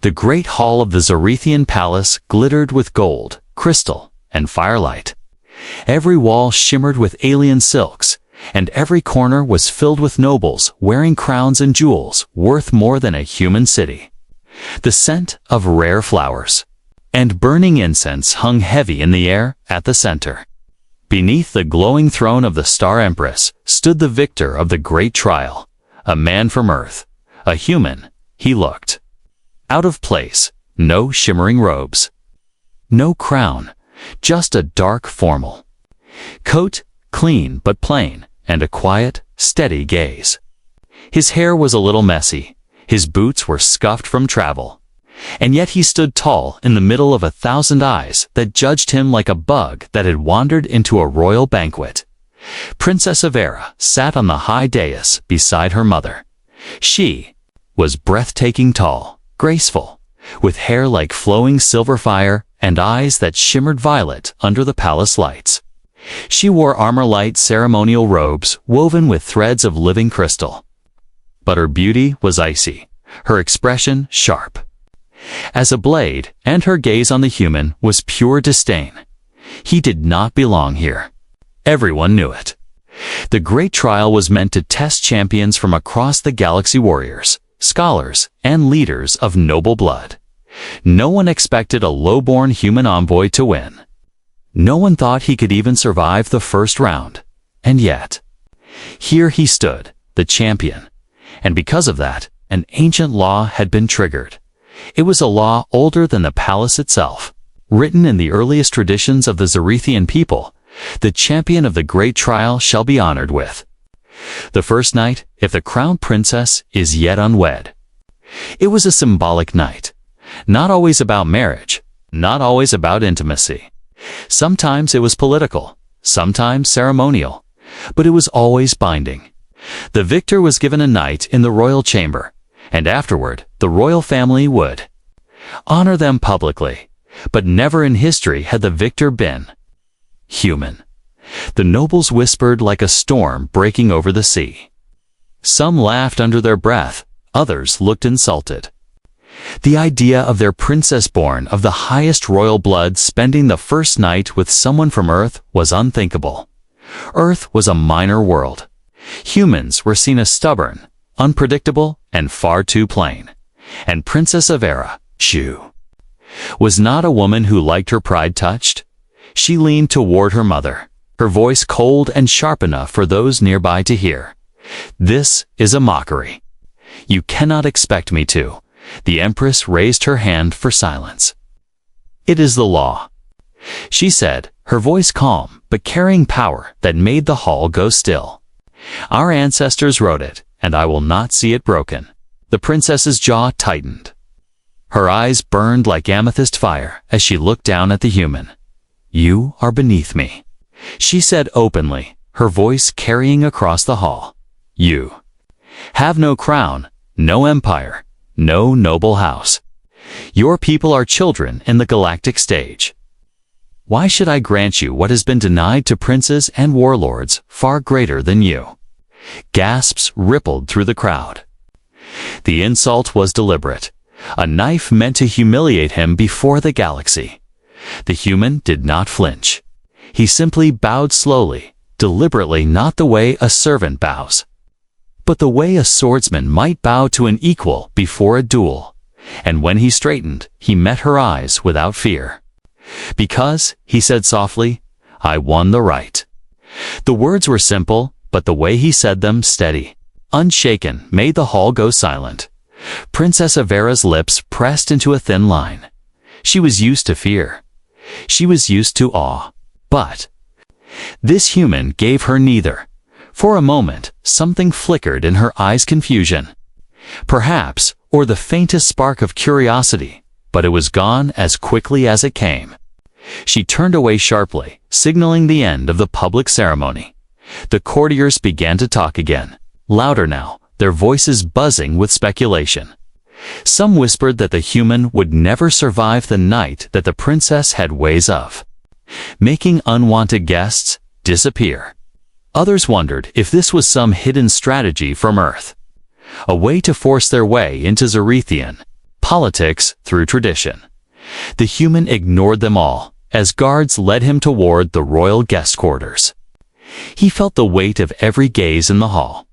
The great hall of the Zarethian palace glittered with gold, crystal, and firelight. Every wall shimmered with alien silks, and every corner was filled with nobles wearing crowns and jewels worth more than a human city. The scent of rare flowers and burning incense hung heavy in the air at the center. Beneath the glowing throne of the Star Empress stood the victor of the great trial, a man from Earth, a human. He looked out of place, no shimmering robes, no crown, just a dark formal coat, clean but plain, and a quiet, steady gaze. His hair was a little messy, his boots were scuffed from travel, and yet he stood tall in the middle of 1,000 eyes that judged him like a bug that had wandered into a royal banquet. Princess Avera sat on the high dais beside her mother. She was breathtaking tall, graceful, with hair like flowing silver fire and eyes that shimmered violet under the palace lights. She wore armor-light ceremonial robes woven with threads of living crystal. But her beauty was icy, her expression sharp as a blade, and her gaze on the human was pure disdain. He did not belong here. Everyone knew it. The great trial was meant to test champions from across the galaxy, warriors, scholars, and leaders of noble blood. No one expected a low-born human envoy to win. No one thought he could even survive the first round. And yet, here he stood, the champion. And because of that, an ancient law had been triggered. It was a law older than the palace itself. Written in the earliest traditions of the Zarethian people, the champion of the great trial shall be honored with the first night if the crowned princess is yet unwed. It was a symbolic night, not always about marriage, not always about intimacy. Sometimes it was political, sometimes ceremonial, but it was always binding. The victor was given a night in the royal chamber, and afterward the royal family would honor them publicly. But never in history had the victor been human. The nobles whispered like a storm breaking over the sea. Some laughed under their breath, others looked insulted. The idea of their princess born of the highest royal blood spending the first night with someone from Earth was unthinkable. Earth was a minor world. Humans were seen as stubborn, unpredictable, and far too plain. And Princess Avera, Jew, was not a woman who liked her pride touched. She leaned toward her mother, her voice cold and sharp enough for those nearby to hear. "This is a mockery. You cannot expect me to." The Empress raised her hand for silence. "It is the law," she said, her voice calm but carrying power that made the hall go still. "Our ancestors wrote it, and I will not see it broken." The princess's jaw tightened. Her eyes burned like amethyst fire as she looked down at the human. "You are beneath me," she said openly, her voice carrying across the hall. "You have no crown, no empire, no noble house. Your people are children in the galactic stage. Why should I grant you what has been denied to princes and warlords far greater than you?" Gasps rippled through the crowd. The insult was deliberate, a knife meant to humiliate him before the galaxy. The human did not flinch. He simply bowed slowly, deliberately, not the way a servant bows, but the way a swordsman might bow to an equal before a duel. And when he straightened, he met her eyes without fear. "Because," he said softly, "I won the right." The words were simple, but the way he said them, steady, unshaken, made the hall go silent. Princess Avera's lips pressed into a thin line. She was used to fear. She was used to awe. But this human gave her neither. For a moment, something flickered in her eyes, confusion, perhaps, or the faintest spark of curiosity, but it was gone as quickly as it came. She turned away sharply, signaling the end of the public ceremony. The courtiers began to talk again, louder now, their voices buzzing with speculation. Some whispered that the human would never survive the night that the princess had ways of making unwanted guests disappear. Others wondered if this was some hidden strategy from Earth, a way to force their way into Zarethian. politics through tradition. The human ignored them all, as guards led him toward the royal guest quarters. He felt the weight of every gaze in the hall.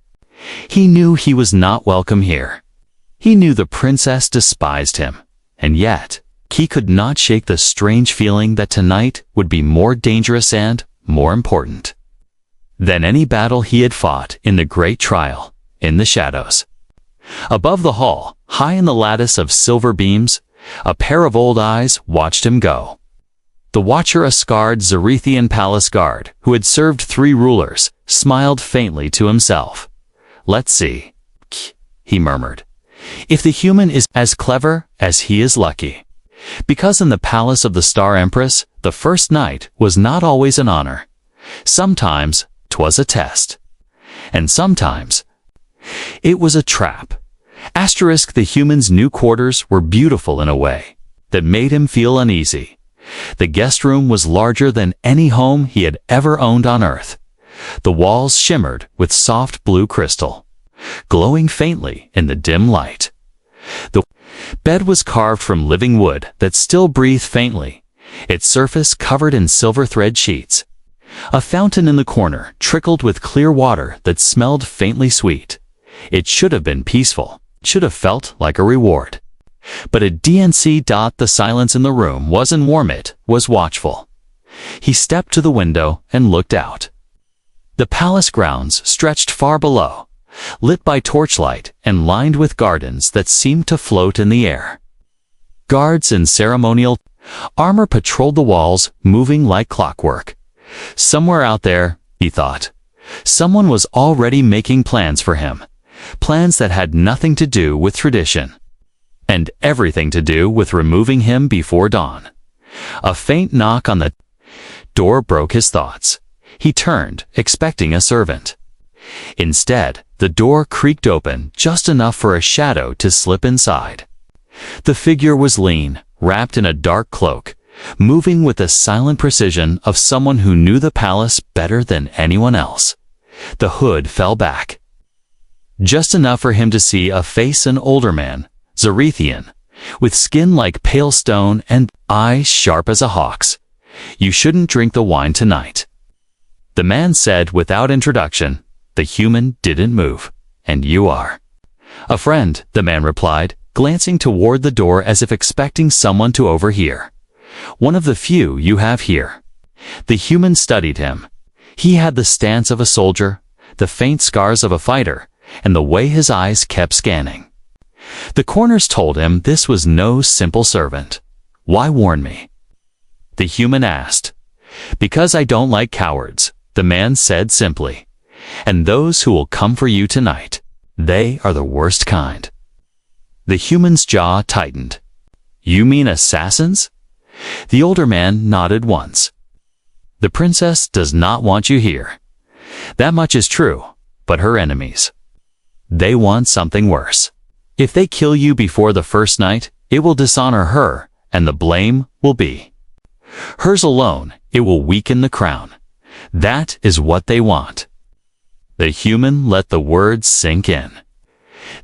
He knew he was not welcome here. He knew the princess despised him, and yet, he could not shake the strange feeling that tonight would be more dangerous and more important than any battle he had fought in the great trial in the shadows. Above the hall, high in the lattice of silver beams, a pair of old eyes watched him go. The watcher, a scarred Zarethian palace guard who had served 3 rulers, smiled faintly to himself. "Let's see," he murmured, "if the human is as clever as he is lucky." Because in the palace of the Star Empress, the first night was not always an honor. Sometimes 'twas a test. And sometimes it was a trap. The human's new quarters were beautiful in a way that made him feel uneasy. The guest room was larger than any home he had ever owned on Earth. The walls shimmered with soft blue crystal, glowing faintly in the dim light. The bed was carved from living wood that still breathed faintly, its surface covered in silver thread sheets. A fountain in the corner trickled with clear water that smelled faintly sweet. It should have been peaceful, should have felt like a reward. But the silence in the room wasn't warm, it was watchful. He stepped to the window and looked out. The palace grounds stretched far below, lit by torchlight and lined with gardens that seemed to float in the air. Guards in ceremonial armor patrolled the walls, moving like clockwork. Somewhere out there, he thought, someone was already making plans for him, plans that had nothing to do with tradition, and everything to do with removing him before dawn. A faint knock on the door broke his thoughts. He turned, expecting a servant. Instead, the door creaked open just enough for a shadow to slip inside. The figure was lean, wrapped in a dark cloak, moving with the silent precision of someone who knew the palace better than anyone else. The hood fell back, just enough for him to see a face, an older man, Zarethian, with skin like pale stone and eyes sharp as a hawk's. "You shouldn't drink the wine tonight," the man said without introduction. The human didn't move. "And you are?" "A friend," the man replied, glancing toward the door as if expecting someone to overhear. "One of the few you have here." The human studied him. He had the stance of a soldier, the faint scars of a fighter, and the way his eyes kept scanning. The corners told him this was no simple servant. "Why warn me?" the human asked. "Because I don't like cowards," the man said simply. "And those who will come for you tonight, they are the worst kind." The human's jaw tightened. "You mean assassins?" The older man nodded once. "The princess does not want you here. That much is true, but her enemies, they want something worse. If they kill you before the first night, it will dishonor her, and the blame will be hers alone. It will weaken the crown. That is what they want." The human let the words sink in.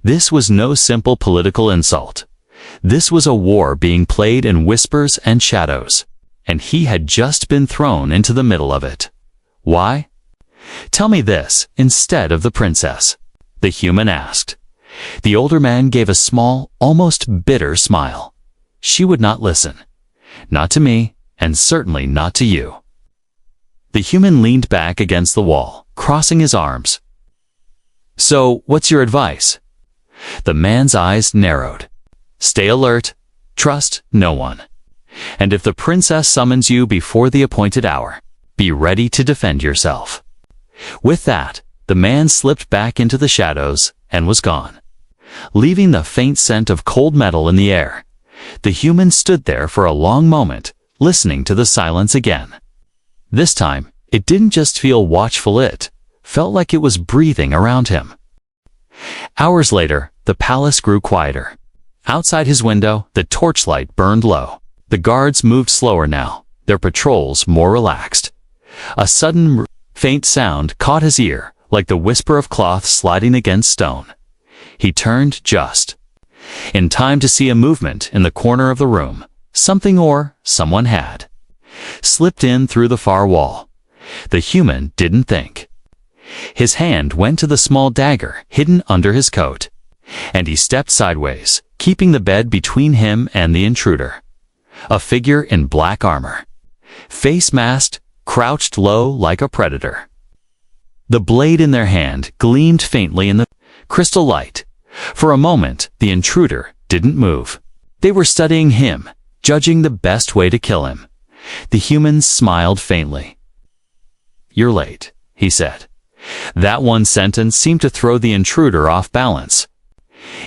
This was no simple political insult. This was a war being played in whispers and shadows, and he had just been thrown into the middle of it. "Why? Tell me this instead of the princess," the human asked. The older man gave a small, almost bitter smile. "She would not listen. Not to me, and certainly not to you." The human leaned back against the wall, crossing his arms. "So, what's your advice?" The man's eyes narrowed. "Stay alert. Trust no one. And if the princess summons you before the appointed hour, be ready to defend yourself." With that, the man slipped back into the shadows and was gone, leaving the faint scent of cold metal in the air. The human stood there for a long moment, listening to the silence again. This time, it didn't just feel watchful, it felt like it was breathing around him. Hours later, the palace grew quieter. Outside his window, the torchlight burned low. The guards moved slower now, their patrols more relaxed. A sudden, faint sound caught his ear, like the whisper of cloth sliding against stone. He turned just in time to see a movement in the corner of the room. Something or someone had slipped in through the far wall. The human didn't think. His hand went to the small dagger hidden under his coat, and he stepped sideways, keeping the bed between him and the intruder. A figure in black armor, face masked, crouched low like a predator. The blade in their hand gleamed faintly in the crystal light. For a moment, the intruder didn't move. They were studying him, judging the best way to kill him. The human smiled faintly. "You're late," he said. That one sentence seemed to throw the intruder off balance.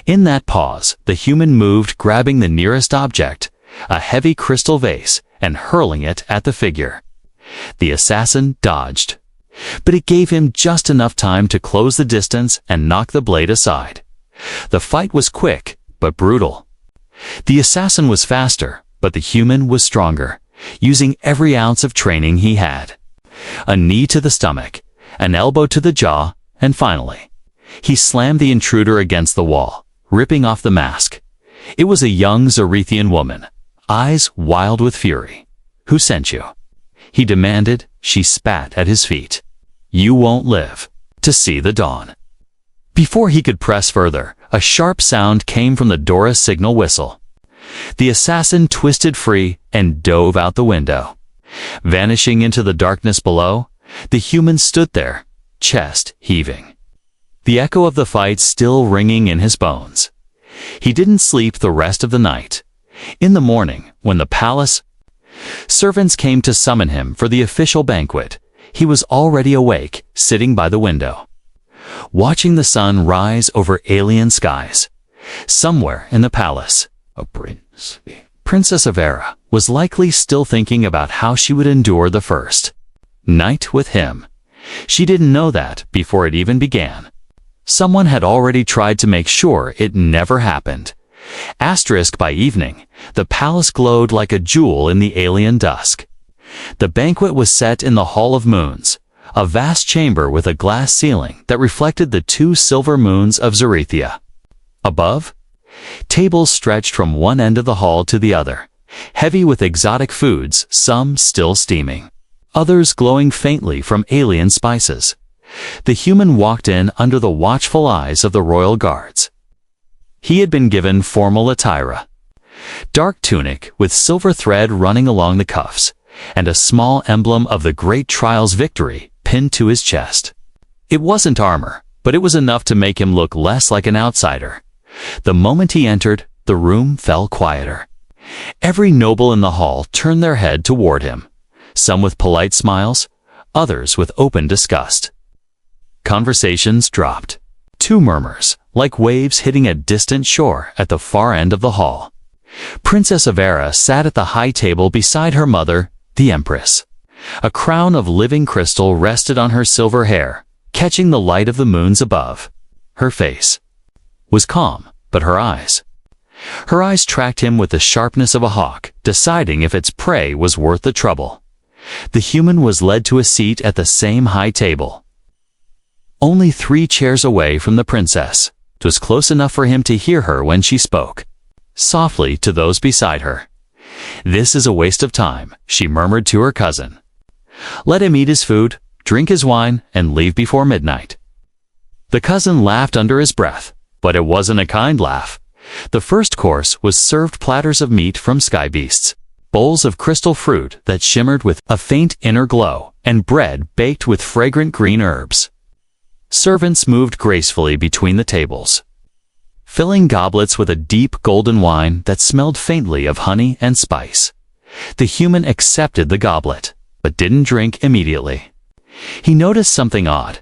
In that pause, the human moved, grabbing the nearest object, a heavy crystal vase, and hurling it at the figure. The assassin dodged, but it gave him just enough time to close the distance and knock the blade aside. The fight was quick, but brutal. The assassin was faster, but the human was stronger, using every ounce of training he had. A knee to the stomach, an elbow to the jaw, and finally, he slammed the intruder against the wall, ripping off the mask. It was a young Zorethian woman, eyes wild with fury. "Who sent you?" he demanded. She spat at his feet. "You won't live to see the dawn." Before he could press further, a sharp sound came from the Dora signal whistle. The assassin twisted free and dove out the window. Vanishing into the darkness below, the human stood there, chest heaving, the echo of the fight still ringing in his bones. He didn't sleep the rest of the night. In the morning, when the palace servants came to summon him for the official banquet, he was already awake, sitting by the window, watching the sun rise over alien skies. Somewhere in the palace, a Princess Avera was likely still thinking about how she would endure the first night with him. She didn't know that before it even began. Someone had already tried to make sure it never happened. By evening, the palace glowed like a jewel in the alien dusk. The banquet was set in the Hall of Moons, a vast chamber with a glass ceiling that reflected the 2 silver moons of Zorethia. Above, tables stretched from one end of the hall to the other, heavy with exotic foods, some still steaming, others glowing faintly from alien spices. The human walked in under the watchful eyes of the royal guards. He had been given formal attire, dark tunic with silver thread running along the cuffs, and a small emblem of the great trial's victory pinned to his chest. It wasn't armor, but it was enough to make him look less like an outsider. The moment he entered, the room fell quieter. Every noble in the hall turned their head toward him, some with polite smiles, others with open disgust. Conversations dropped. 2 murmurs, like waves hitting a distant shore at the far end of the hall. Princess Avera sat at the high table beside her mother, the Empress. A crown of living crystal rested on her silver hair, catching the light of the moons above. Her face was calm, but her eyes tracked him with the sharpness of a hawk, deciding if its prey was worth the trouble. The human was led to a seat at the same high table, only 3 chairs away from the princess. It was close enough for him to hear her when she spoke softly to those beside her. "This is a waste of time," she murmured to her cousin. "Let him eat his food, drink his wine, and leave before midnight." The cousin laughed under his breath, but it wasn't a kind laugh. The first course was served platters of meat from sky beasts, bowls of crystal fruit that shimmered with a faint inner glow, and bread baked with fragrant green herbs. Servants moved gracefully between the tables, filling goblets with a deep golden wine that smelled faintly of honey and spice. The human accepted the goblet, but didn't drink immediately. He noticed something odd.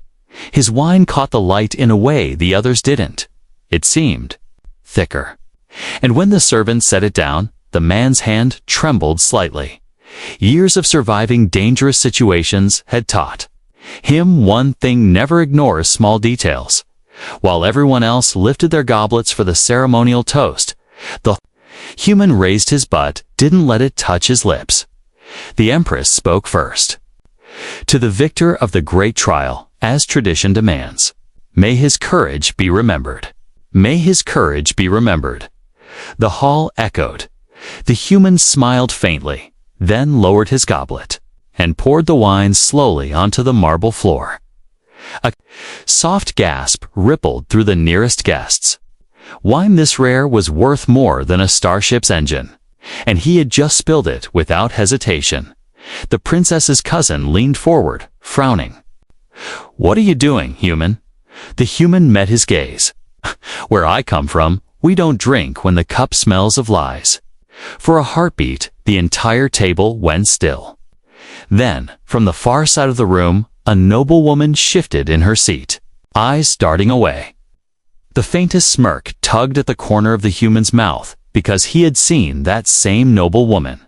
His wine caught the light in a way the others didn't. It seemed thicker. And when the servant set it down, the man's hand trembled slightly. Years of surviving dangerous situations had taught him one thing: never ignore small details. While everyone else lifted their goblets for the ceremonial toast, the human raised his butt, didn't let it touch his lips. The Empress spoke first. "To the victor of the great trial, as tradition demands, may his courage be remembered." May his courage be remembered." The hall echoed. The human smiled faintly, then lowered his goblet, and poured the wine slowly onto the marble floor. A soft gasp rippled through the nearest guests. Wine this rare was worth more than a starship's engine, and he had just spilled it without hesitation. The princess's cousin leaned forward, frowning. "What are you doing, human?" The human met his gaze. "Where I come from, we don't drink when the cup smells of lies." For a heartbeat, the entire table went still. Then, from the far side of the room, a noble woman shifted in her seat, eyes darting away. The faintest smirk tugged at the corner of the human's mouth because he had seen that same noble woman.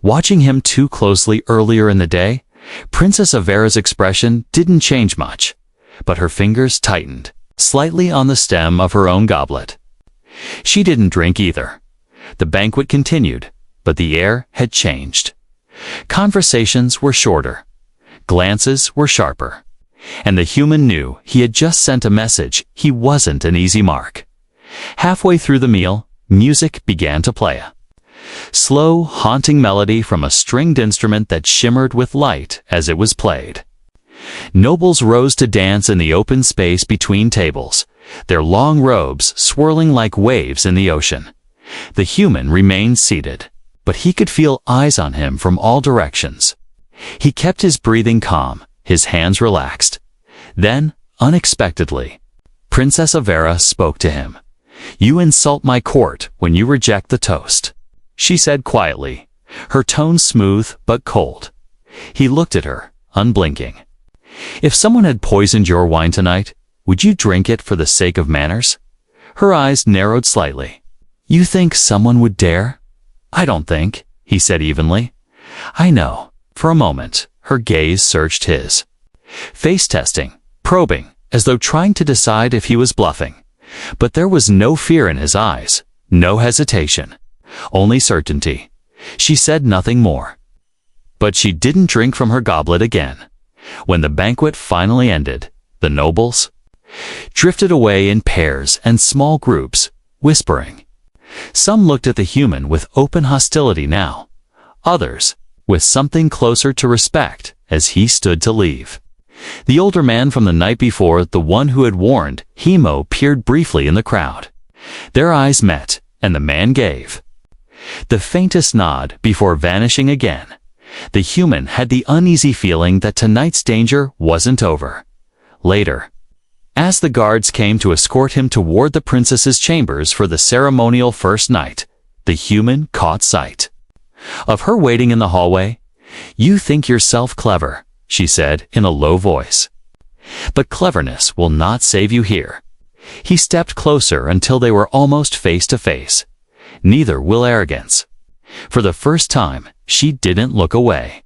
Watching him too closely earlier in the day, Princess Avera's expression didn't change much, but her fingers tightened, slightly on the stem of her own goblet. She didn't drink either. The banquet continued, but the air had changed. Conversations were shorter. Glances were sharper. And the human knew he had just sent a message he wasn't an easy mark. Halfway through the meal, music began to play. A slow, haunting melody from a stringed instrument that shimmered with light as it was played. Nobles rose to dance in the open space between tables, their long robes swirling like waves in the ocean. The human remained seated, but he could feel eyes on him from all directions. He kept his breathing calm, his hands relaxed. Then, unexpectedly, Princess Avera spoke to him. "You insult my court when you reject the toast," she said quietly, her tone smooth but cold. He looked at her, unblinking. "If someone had poisoned your wine tonight, would you drink it for the sake of manners?" Her eyes narrowed slightly. "You think someone would dare?" "I don't think," he said evenly. "I know." For a moment, her gaze searched his. Face testing, probing, as though trying to decide if he was bluffing. But there was no fear in his eyes, no hesitation, only certainty. She said nothing more. But she didn't drink from her goblet again. When the banquet finally ended, the nobles drifted away in pairs and small groups, whispering. Some looked at the human with open hostility now. Others, with something closer to respect, as he stood to leave. The older man from the night before, the one who had warned Hemo, peered briefly in the crowd. Their eyes met, and the man gave the faintest nod before vanishing again. The human had the uneasy feeling that tonight's danger wasn't over. Later, as the guards came to escort him toward the princess's chambers for the ceremonial first night, the human caught sight of her waiting in the hallway. "You think yourself clever," she said in a low voice. "But cleverness will not save you here." He stepped closer until they were almost face to face. "Neither will arrogance." For the first time, she didn't look away.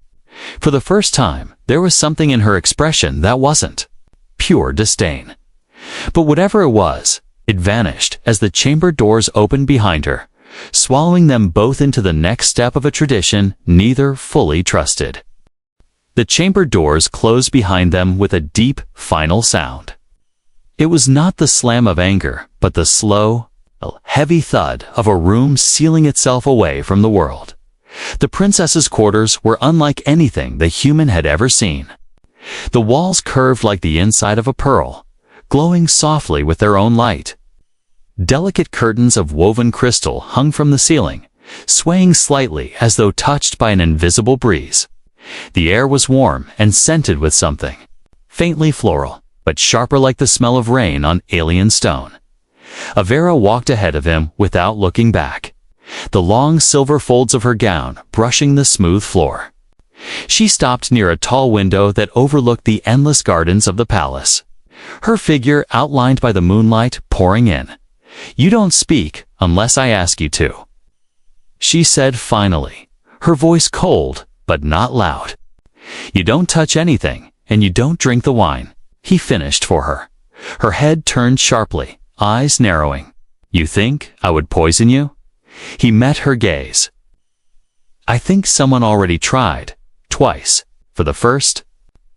For the first time, there was something in her expression that wasn't pure disdain. But whatever it was, it vanished as the chamber doors opened behind her, swallowing them both into the next step of a tradition neither fully trusted. The chamber doors closed behind them with a deep, final sound. It was not the slam of anger, but the slow, heavy thud of a room sealing itself away from the world. The princess's quarters were unlike anything the human had ever seen. The walls curved like the inside of a pearl, glowing softly with their own light. Delicate curtains of woven crystal hung from the ceiling, swaying slightly as though touched by an invisible breeze. The air was warm and scented with something, faintly floral, but sharper like the smell of rain on alien stone. Avera walked ahead of him without looking back, the long silver folds of her gown brushing the smooth floor. She stopped near a tall window that overlooked the endless gardens of the palace, her figure outlined by the moonlight pouring in. "You don't speak unless I ask you to," she said finally, her voice cold but not loud. "You don't touch anything, and you don't drink the wine," he finished for her. Her head turned sharply, eyes narrowing. "You think I would poison you?" He met her gaze. "I think someone already tried, twice. For the first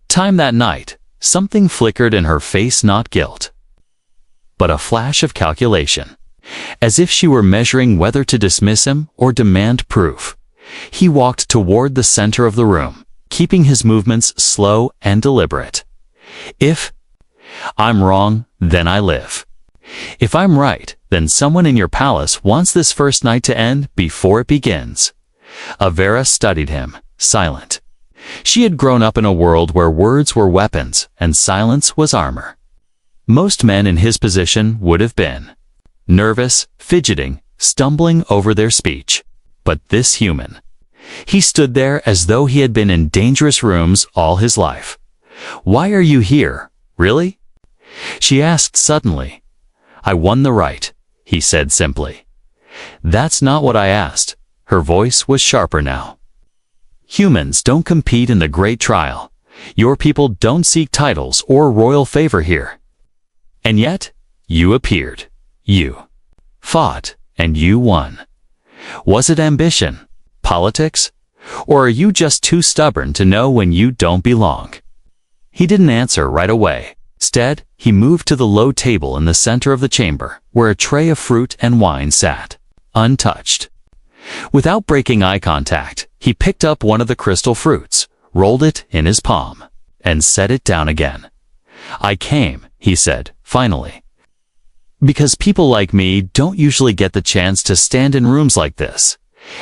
time that night, something flickered in her face, not guilt, but a flash of calculation. As if she were measuring whether to dismiss him or demand proof. He walked toward the center of the room, keeping his movements slow and deliberate. If I'm wrong, then I live. If I'm right, then someone in your palace wants this first night to end before it begins. Avera studied him, silent. She had grown up in a world where words were weapons and silence was armor. Most men in his position would have been nervous, fidgeting, stumbling over their speech. But this human. He stood there as though he had been in dangerous rooms all his life. "Why are you here, really?" she asked suddenly. "I won the right," he said simply. "That's not what I asked." Her voice was sharper now. "Humans don't compete in the great trial. Your people don't seek titles or royal favor here. And yet, you appeared. You fought, and you won. Was it ambition? Politics? Or are you just too stubborn to know when you don't belong?" He didn't answer right away. Instead, he moved to the low table in the center of the chamber, where a tray of fruit and wine sat, untouched. Without breaking eye contact, he picked up one of the crystal fruits, rolled it in his palm, and set it down again. "I came," he said, finally, "because people like me don't usually get the chance to stand in rooms like this.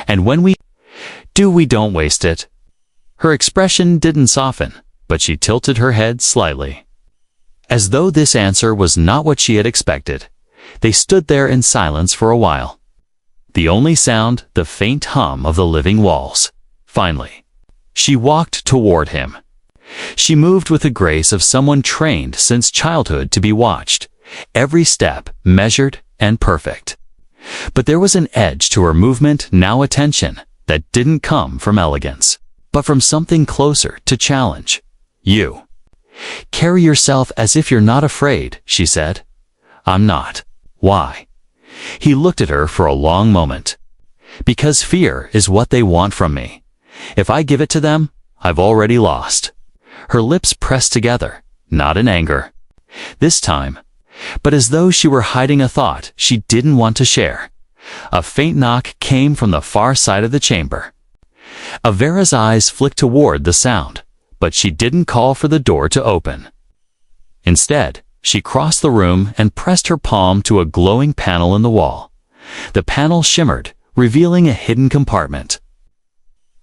And when we don't waste it." Her expression didn't soften, but she tilted her head slightly. As though this answer was not what she had expected, they stood there in silence for a while. The only sound, the faint hum of the living walls. Finally, she walked toward him. She moved with the grace of someone trained since childhood to be watched, every step measured and perfect. But there was an edge to her movement, now attention, that didn't come from elegance, but from something closer to challenge. "You carry yourself as if you're not afraid," she said. "I'm not." "Why?" He looked at her for a long moment. "Because fear is what they want from me. If I give it to them, I've already lost." Her lips pressed together, not in anger this time, but as though she were hiding a thought she didn't want to share. A faint knock came from the far side of the chamber. Avera's eyes flicked toward the sound, but she didn't call for the door to open. Instead, she crossed the room and pressed her palm to a glowing panel in the wall. The panel shimmered, revealing a hidden compartment.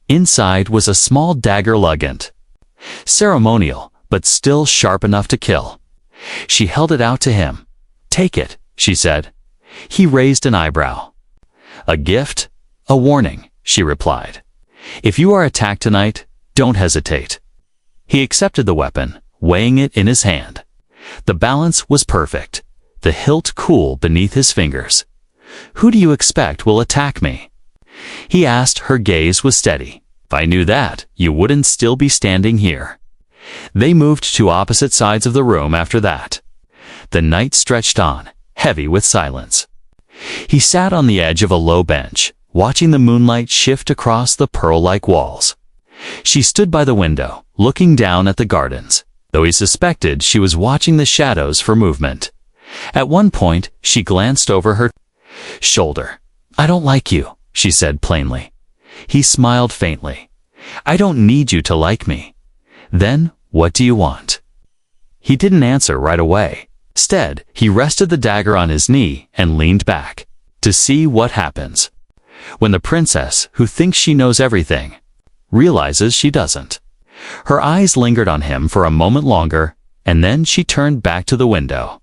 Inside was a small dagger luggant. Ceremonial, but still sharp enough to kill. She held it out to him. "Take it," she said. He raised an eyebrow. "A gift? A warning," she replied. "If you are attacked tonight, don't hesitate." He accepted the weapon, weighing it in his hand. The balance was perfect, the hilt cool beneath his fingers. "Who do you expect will attack me?" He asked. Her gaze was steady. "If I knew that, you wouldn't still be standing here." They moved to opposite sides of the room after that. The night stretched on, heavy with silence. He sat on the edge of a low bench, watching the moonlight shift across the pearl-like walls. She stood by the window, looking down at the gardens, though he suspected she was watching the shadows for movement. At one point, she glanced over her shoulder. "I don't like you," she said plainly. He smiled faintly. "I don't need you to like me." "Then, what do you want?" He didn't answer right away. Instead, he rested the dagger on his knee and leaned back to see what happens when the princess, who thinks she knows everything, realizes she doesn't. Her eyes lingered on him for a moment longer, and then she turned back to the window.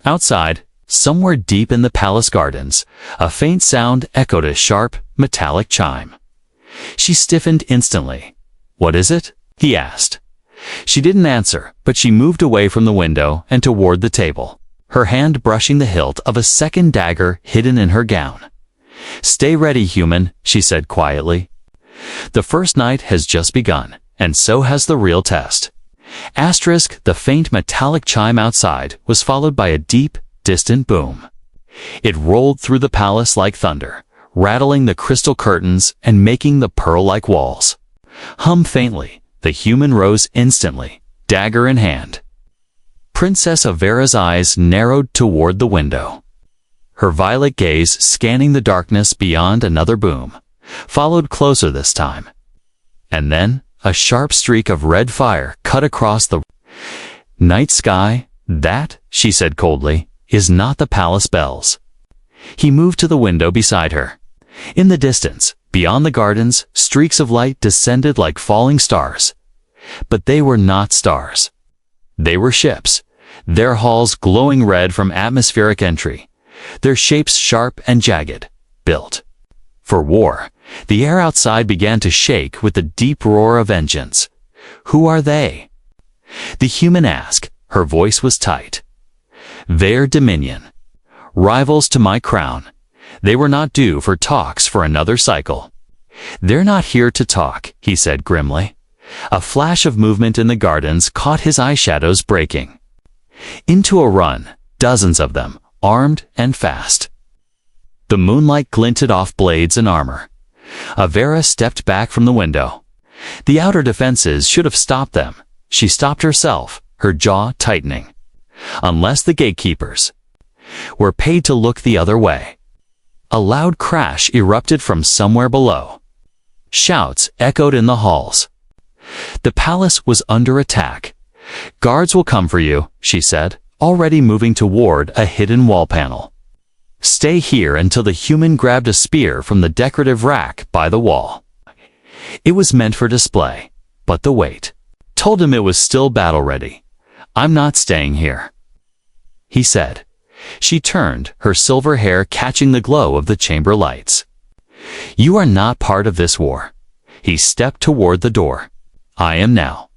Outside, somewhere deep in the palace gardens, a faint sound echoed a sharp, metallic chime. She stiffened instantly. "What is it?" he asked. She didn't answer, but she moved away from the window and toward the table, her hand brushing the hilt of a second dagger hidden in her gown. "Stay ready, human," she said quietly. "The first night has just begun, and so has the real test." Asterisk, the faint metallic chime outside was followed by a deep, distant boom. It rolled through the palace like thunder, rattling the crystal curtains and making the pearl-like walls hum faintly. The human rose instantly, dagger in hand. Princess Avera's eyes narrowed toward the window. Her violet gaze scanning the darkness beyond another boom, followed closer this time. And then, a sharp streak of red fire cut across the night sky. That, she said coldly, is not the palace bells. He moved to the window beside her. In the distance, beyond the gardens, streaks of light descended like falling stars. But they were not stars. They were ships, their hulls glowing red from atmospheric entry, their shapes sharp and jagged, built for war. The air outside began to shake with the deep roar of engines. Who are they? The human asked. Her voice was tight. Their dominion. Rivals to my crown. They were not due for talks for another cycle. They're not here to talk, he said grimly. A flash of movement in the gardens caught his eyeshadows breaking. Into a run, dozens of them, armed and fast. The moonlight glinted off blades and armor. Avera stepped back from the window. The outer defenses should have stopped them. She stopped herself, her jaw tightening. Unless the gatekeepers were paid to look the other way. A loud crash erupted from somewhere below. Shouts echoed in the halls. The palace was under attack. Guards will come for you, she said, already moving toward a hidden wall panel. Stay here until the human grabbed a spear from the decorative rack by the wall. It was meant for display, but the weight told him it was still battle-ready. I'm not staying here, he said. She turned, her silver hair catching the glow of the chamber lights. You are not part of this war. He stepped toward the door. I am now.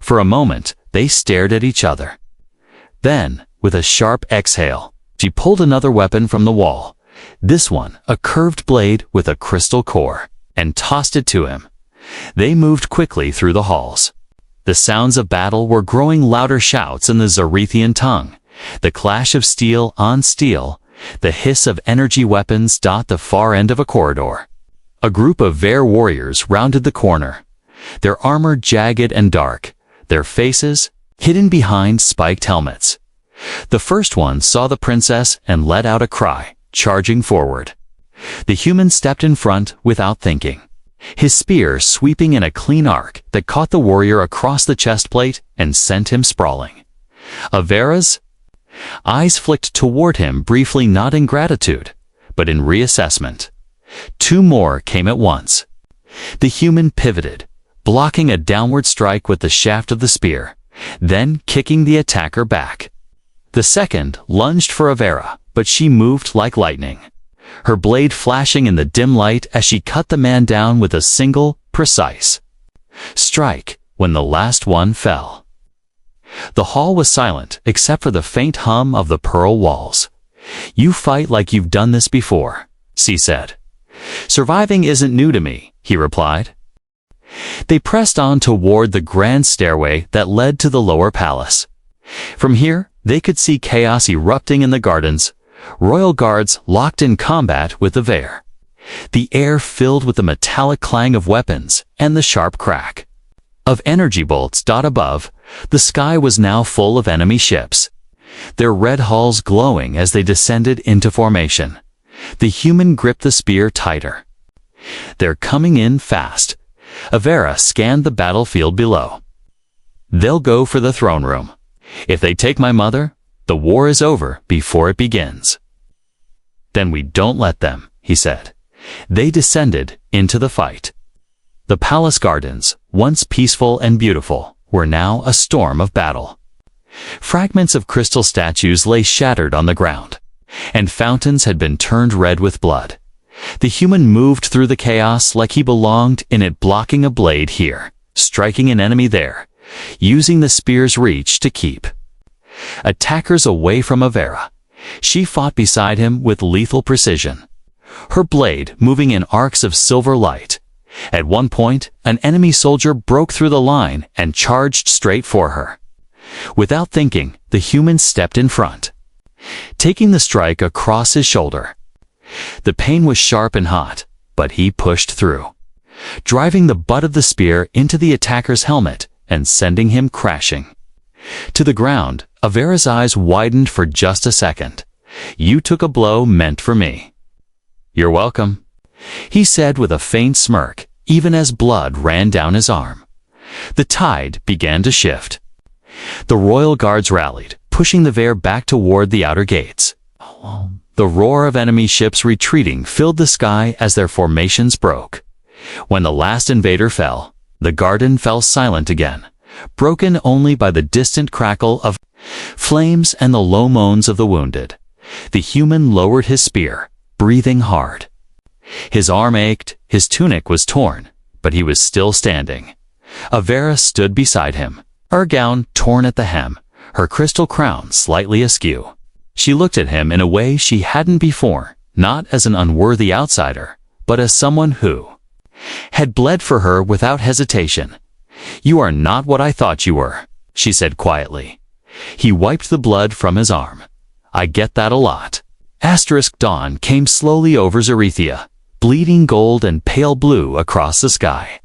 For a moment, they stared at each other. Then, with a sharp exhale, she pulled another weapon from the wall, this one a curved blade with a crystal core, and tossed it to him. They moved quickly through the halls. The sounds of battle were growing louder, shouts in the Zarethian tongue, the clash of steel on steel, the hiss of energy weapons dot the far end of a corridor. A group of Ver warriors rounded the corner, their armor jagged and dark, their faces hidden behind spiked helmets. The first one saw the princess and let out a cry, charging forward. The human stepped in front without thinking, his spear sweeping in a clean arc that caught the warrior across the chest plate and sent him sprawling. Avera's eyes flicked toward him briefly, not in gratitude, but in reassessment. Two more came at once. The human pivoted, blocking a downward strike with the shaft of the spear, then kicking the attacker back. The second lunged for Avera, but she moved like lightning, her blade flashing in the dim light as she cut the man down with a single, precise strike when the last one fell. The hall was silent except for the faint hum of the pearl walls. You fight like you've done this before, she said. Surviving isn't new to me, he replied. They pressed on toward the grand stairway that led to the lower palace. From here, they could see chaos erupting in the gardens, royal guards locked in combat with the Ver. The air filled with the metallic clang of weapons and the sharp crack of energy bolts. Above, the sky was now full of enemy ships, their red hulls glowing as they descended into formation. The human gripped the spear tighter. They're coming in fast. Avera scanned the battlefield below. They'll go for the throne room. If they take my mother, the war is over before it begins. Then we don't let them, he said. They descended into the fight. The palace gardens, once peaceful and beautiful, were now a storm of battle. Fragments of crystal statues lay shattered on the ground, and fountains had been turned red with blood. The human moved through the chaos like he belonged in it, blocking a blade here, striking an enemy there, using the spear's reach to keep attackers away from Avera. She fought beside him with lethal precision, her blade moving in arcs of silver light. At one point, an enemy soldier broke through the line and charged straight for her. Without thinking, the human stepped in front, taking the strike across his shoulder. The pain was sharp and hot, but he pushed through, driving the butt of the spear into the attacker's helmet and sending him crashing to the ground. Avera's eyes widened for just a second. "You took a blow meant for me." "You're welcome," he said with a faint smirk, even as blood ran down his arm. The tide began to shift. The royal guards rallied, pushing the Veer back toward the outer gates. The roar of enemy ships retreating filled the sky as their formations broke. When the last invader fell, the garden fell silent again, broken only by the distant crackle of flames and the low moans of the wounded. The human lowered his spear, breathing hard. His arm ached, his tunic was torn, but he was still standing. Avera stood beside him, her gown torn at the hem, her crystal crown slightly askew. She looked at him in a way she hadn't before, not as an unworthy outsider, but as someone who had bled for her without hesitation. "You are not what I thought you were," she said quietly. He wiped the blood from his arm. "I get that a lot." Dawn came slowly over Zarethia, bleeding gold and pale blue across the sky.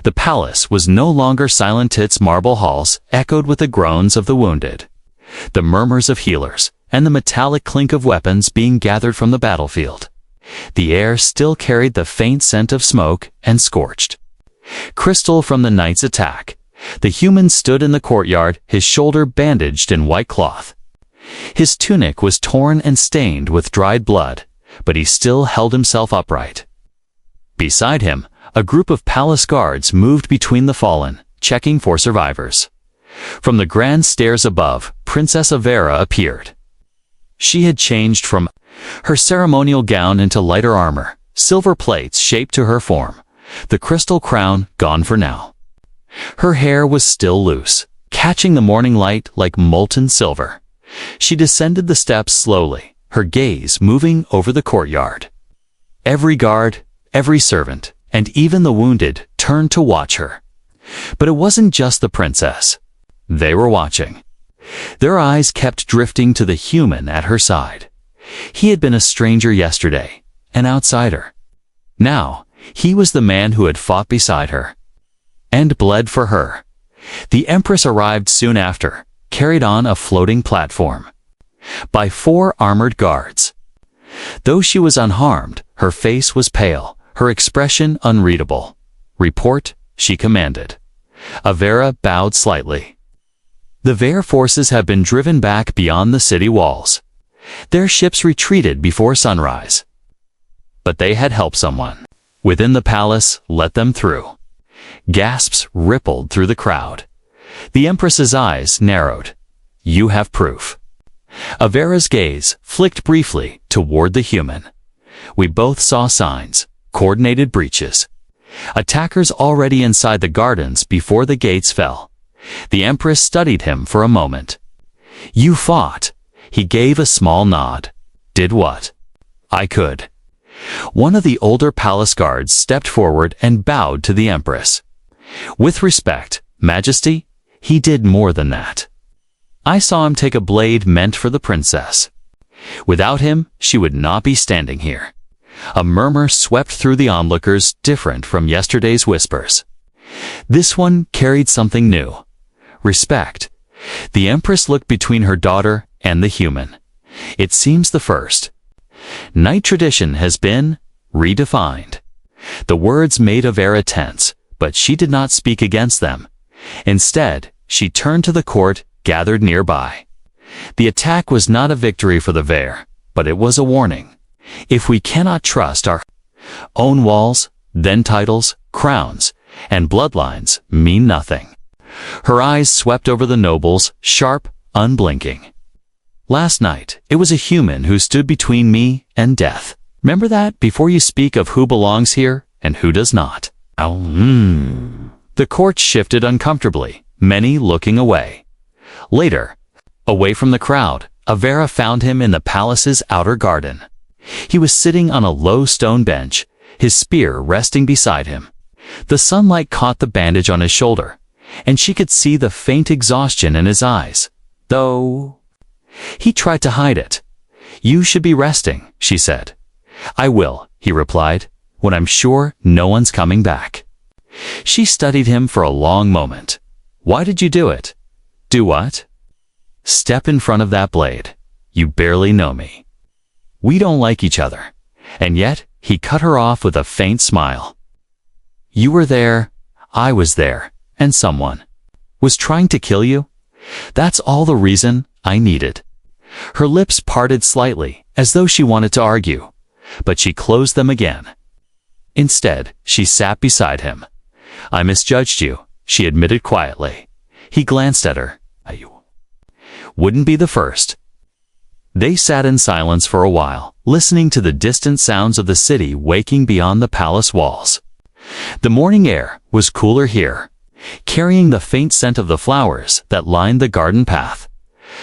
The palace was no longer silent. Its marble halls echoed with the groans of the wounded, the murmurs of healers, and the metallic clink of weapons being gathered from the battlefield. The air still carried the faint scent of smoke and scorched crystal from the night's attack. The human stood in the courtyard, his shoulder bandaged in white cloth. His tunic was torn and stained with dried blood, but he still held himself upright. Beside him, a group of palace guards moved between the fallen, checking for survivors. From the grand stairs above, Princess Avera appeared. She had changed from her ceremonial gown into lighter armor, silver plates shaped to her form, the crystal crown gone for now. Her hair was still loose, catching the morning light like molten silver. She descended the steps slowly, her gaze moving over the courtyard. Every guard, every servant, and even the wounded turned to watch her. But it wasn't just the princess. They were watching. Their eyes kept drifting to the human at her side. He had been a stranger yesterday, an outsider. Now, he was the man who had fought beside her and bled for her. The Empress arrived soon after, carried on a floating platform by 4 armored guards. Though she was unharmed, her face was pale, her expression unreadable. "Report," she commanded. Avera bowed slightly. "The Veer forces have been driven back beyond the city walls. Their ships retreated before sunrise. But they had helped someone within the palace let them through." Gasps rippled through the crowd. The Empress's eyes narrowed. "You have proof." Avera's gaze flicked briefly toward the human. "We both saw signs, coordinated breaches. Attackers already inside the gardens before the gates fell." The Empress studied him for a moment. "You fought." He gave a small nod. "Did what I could." One of the older palace guards stepped forward and bowed to the Empress. "With respect, Majesty, he did more than that. I saw him take a blade meant for the princess. Without him, she would not be standing here." A murmur swept through the onlookers, different from yesterday's whispers. This one carried something new. Respect. The Empress looked between her daughter and the human. "It seems the first night tradition has been redefined." The words made Avera tense, but she did not speak against them. Instead, she turned to the court gathered nearby. The attack was not a victory for the Veer, but it was a warning. If we cannot trust our own walls, then titles, crowns, and bloodlines mean nothing. Her eyes swept over the nobles, sharp, unblinking. "Last night, it was a human who stood between me and death. Remember that before you speak of who belongs here and who does not." The court shifted uncomfortably, many looking away. Later, away from the crowd, Avera found him in the palace's outer garden. He was sitting on a low stone bench, his spear resting beside him. The sunlight caught the bandage on his shoulder, and she could see the faint exhaustion in his eyes, though he tried to hide it. "You should be resting," she said. "I will," he replied, "when I'm sure no one's coming back." She studied him for a long moment. "Why did you do it?" "Do what?" Step in front of that blade. You barely know me. We don't like each other. And yet, he cut her off with a faint smile. You were there, I was there, and someone was trying to kill you? That's all the reason I needed. Her lips parted slightly, as though she wanted to argue, but she closed them again. Instead, she sat beside him. I misjudged you, she admitted quietly. He glanced at her. You wouldn't be the first. They sat in silence for a while, listening to the distant sounds of the city waking beyond the palace walls. The morning air was cooler here, carrying the faint scent of the flowers that lined the garden path.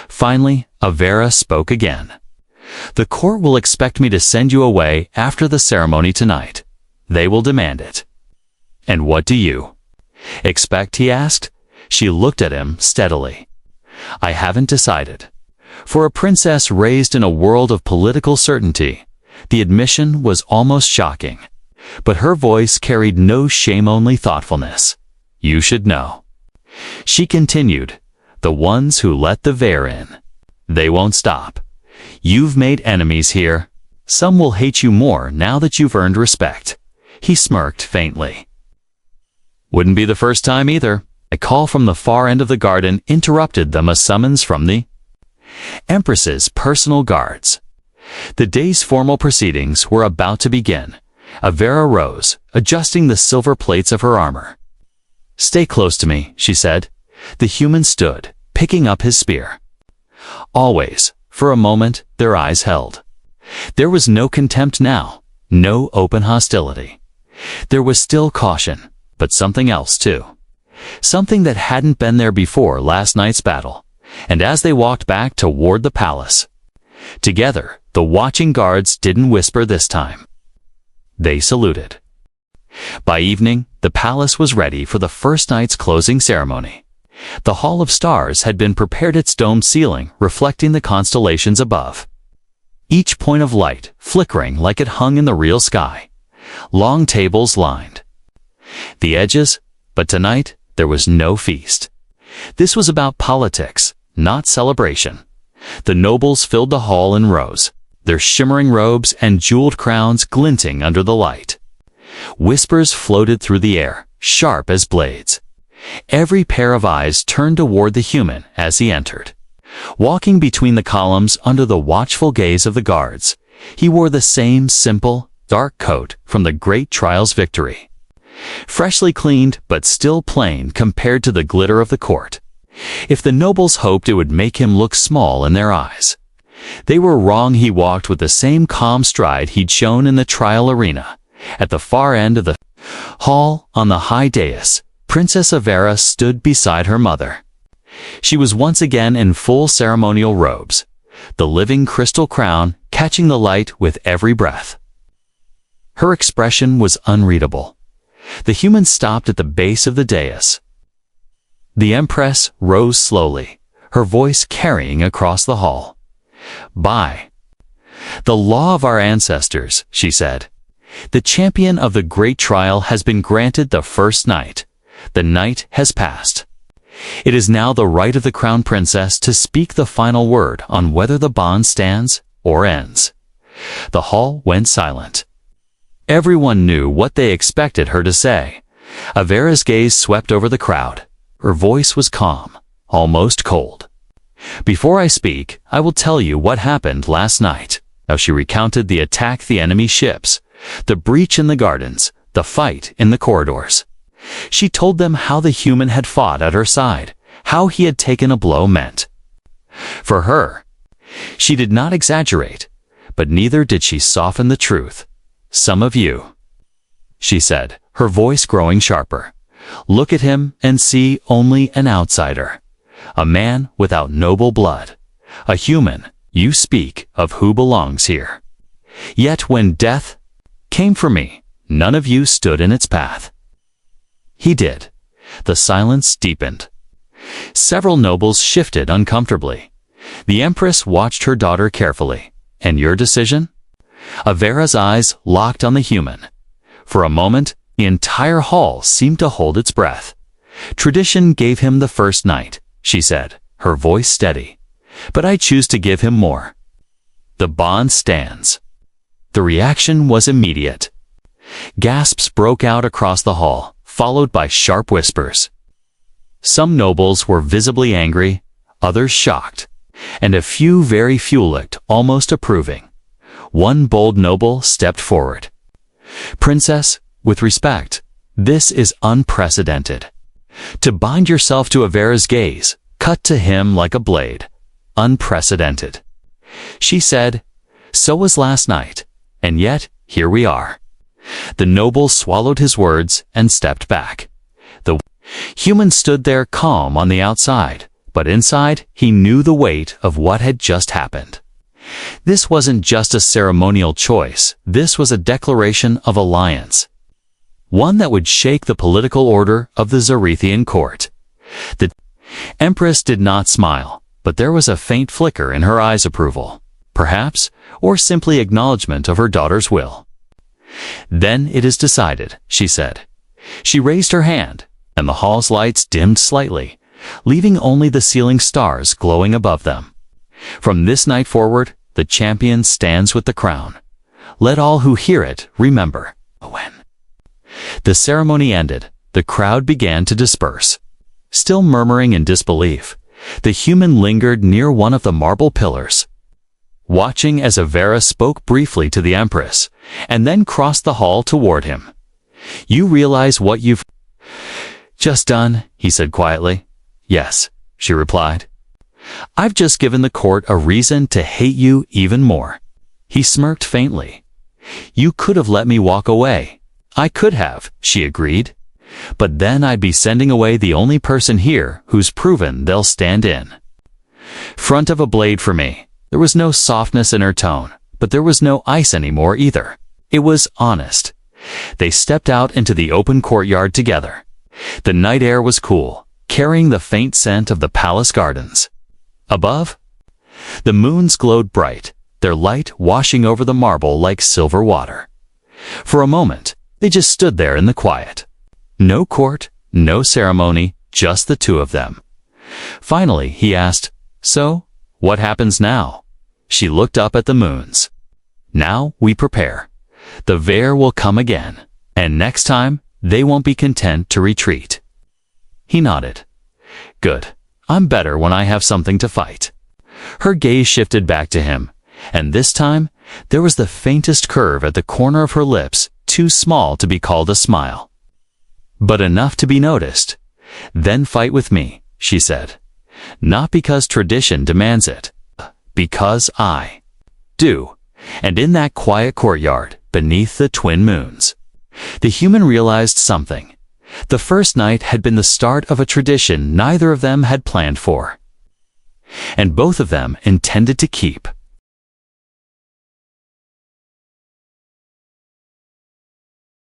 Finally, Avera spoke again. The court will expect me to send you away after the ceremony tonight. They will demand it. And what do you expect? He asked. She looked at him steadily. I haven't decided. For a princess raised in a world of political certainty, the admission was almost shocking. But her voice carried no shame, only thoughtfulness. You should know. She continued, the ones who let the Veer in. They won't stop. You've made enemies here. Some will hate you more now that you've earned respect. He smirked faintly. Wouldn't be the first time either. A call from the far end of the garden interrupted them, a summons from the Empress's personal guards. The day's formal proceedings were about to begin. Avera rose, adjusting the silver plates of her armor. Stay close to me, she said. The human stood, picking up his spear. Always, for a moment, their eyes held. There was no contempt now, no open hostility. There was still caution, but something else too. Something that hadn't been there before last night's battle. And as they walked back toward the palace, together, the watching guards didn't whisper this time. They saluted. By evening, the palace was ready for the first night's closing ceremony. The Hall of Stars had been prepared, its domed ceiling reflecting the constellations above. Each point of light flickering like it hung in the real sky. Long tables lined the edges, but tonight there was no feast. This was about politics, not celebration. The nobles filled the hall in rows, their shimmering robes and jeweled crowns glinting under the light. Whispers floated through the air, sharp as blades. Every pair of eyes turned toward the human as he entered. Walking between the columns under the watchful gaze of the guards, he wore the same simple, dark coat from the great trial's victory. Freshly cleaned, but still plain compared to the glitter of the court. If the nobles hoped it would make him look small in their eyes, they were wrong. He walked with the same calm stride he'd shown in the trial arena. At the far end of the hall, on the high dais, Princess Avera stood beside her mother. She was once again in full ceremonial robes, the living crystal crown catching the light with every breath. Her expression was unreadable. The human stopped at the base of the dais. The Empress rose slowly, her voice carrying across the hall. By the law of our ancestors, she said, the champion of the great trial has been granted the first night. The night has passed. It is now the right of the crown princess to speak the final word on whether the bond stands or ends. The hall went silent. Everyone knew what they expected her to say. Avera's gaze swept over the crowd. Her voice was calm, almost cold. Before I speak, I will tell you what happened last night. Now she recounted the attack, the enemy ships, the breach in the gardens, the fight in the corridors. She told them how the human had fought at her side, how he had taken a blow meant. For her, she did not exaggerate, but neither did she soften the truth. Some of you, she said, her voice growing sharper, look at him and see only an outsider, a man without noble blood, a human. You speak of who belongs here. Yet when death came for me, none of you stood in its path. He did. The silence deepened. Several nobles shifted uncomfortably. The Empress watched her daughter carefully. And your decision? Avera's eyes locked on the human. For a moment, the entire hall seemed to hold its breath. Tradition gave him the first night, she said, her voice steady. but I choose to give him more. The bond stands." The reaction was immediate. Gasps broke out across the hall, followed by sharp whispers. Some nobles were visibly angry, others shocked, and a few, very few looked almost approving. One bold noble stepped forward. "Princess, with respect, this is unprecedented. To bind yourself to Avera's gaze, cut to him like a blade. Unprecedented." She said, "So was last night, and yet here we are." The noble swallowed his words and stepped back. The human stood there calm on the outside, but inside he knew the weight of what had just happened. This wasn't just a ceremonial choice, this was a declaration of alliance. One that would shake the political order of the Zarethian court. The Empress did not smile, but there was a faint flicker in her eyes, approval, perhaps, or simply acknowledgement of her daughter's will. "Then it is decided," she said. She raised her hand, and the hall's lights dimmed slightly, leaving only the ceiling stars glowing above them. "From this night forward, the champion stands with the crown. Let all who hear it remember when." The ceremony ended, the crowd began to disperse. Still murmuring in disbelief, the human lingered near one of the marble pillars, watching as Avera spoke briefly to the Empress, and then crossed the hall toward him. "You realize what you've just done?" he said quietly. "Yes," she replied. "I've just given the court a reason to hate you even more." He smirked faintly. "You could have let me walk away." "I could have," she agreed. "But then I'd be sending away the only person here who's proven they'll stand in front of a blade for me." There was no softness in her tone, but there was no ice anymore either. It was honest. They stepped out into the open courtyard together. The night air was cool, carrying the faint scent of the palace gardens. Above, the moons glowed bright, their light washing over the marble like silver water. For a moment, they just stood there in the quiet. No court, no ceremony, just the two of them. Finally, he asked, "So, what happens now?" She looked up at the moons. "Now we prepare. The Ver will come again, and next time they won't be content to retreat." He nodded. "Good. I'm better when I have something to fight." Her gaze shifted back to him, and this time there was the faintest curve at the corner of her lips, too small to be called a smile, but enough to be noticed. "Then fight with me," she said. "Not because tradition demands it, because I do." And in that quiet courtyard, beneath the twin moons, the human realized something. The first night had been the start of a tradition neither of them had planned for, and both of them intended to keep.